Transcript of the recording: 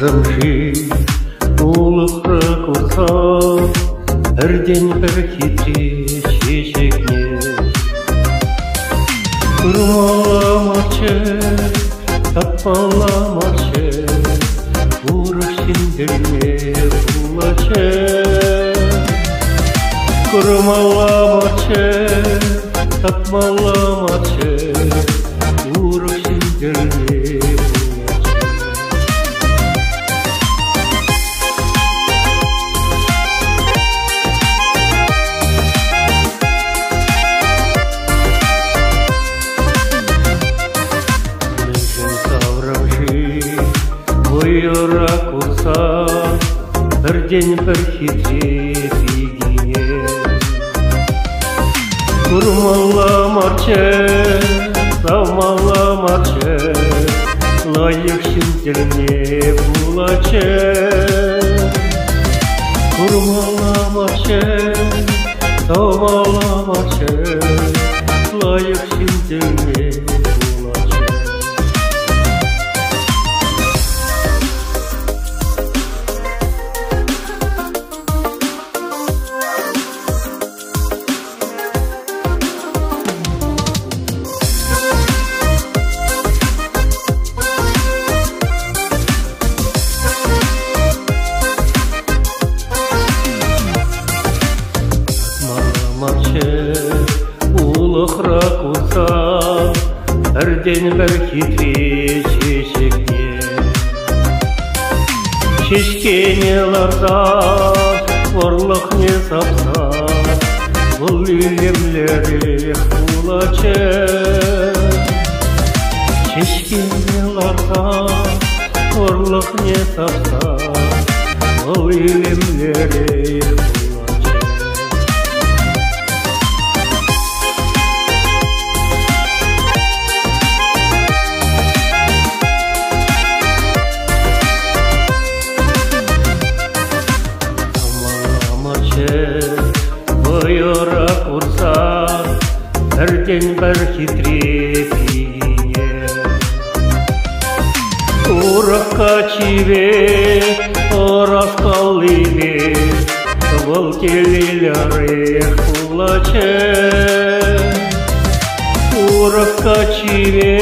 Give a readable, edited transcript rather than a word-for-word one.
Саврамжи улықрақ ұрса, бірден бір кетсе шешекне. Құрмаламашы, таппаламашы, ұрық сендерме бұлашы. Құрмаламашы, таппаламашы, ұрық сендерме Ойырақ ұрса, бірден бір кетсе бейгіне. Құрмаламашы, саумаламашы, лайық шынтеріне бұлашы. Құрмаламашы, саумаламашы, лайық шынтеріне бұлашы. Улықрақ ұрса, бірден бір кетсе шешекне. Шешкене ларса, орлық не сапса, бұл үйлемлері құлачы. Шешкене ларса, орлық не сапса, бұл үйлемлері құлачы. Ойырақ ұрса, бірден бір кетсе бейгіне. Ұрыққа чибе, ұрасқал ебе, бұл келелері құлачы. Ұрыққа чибе,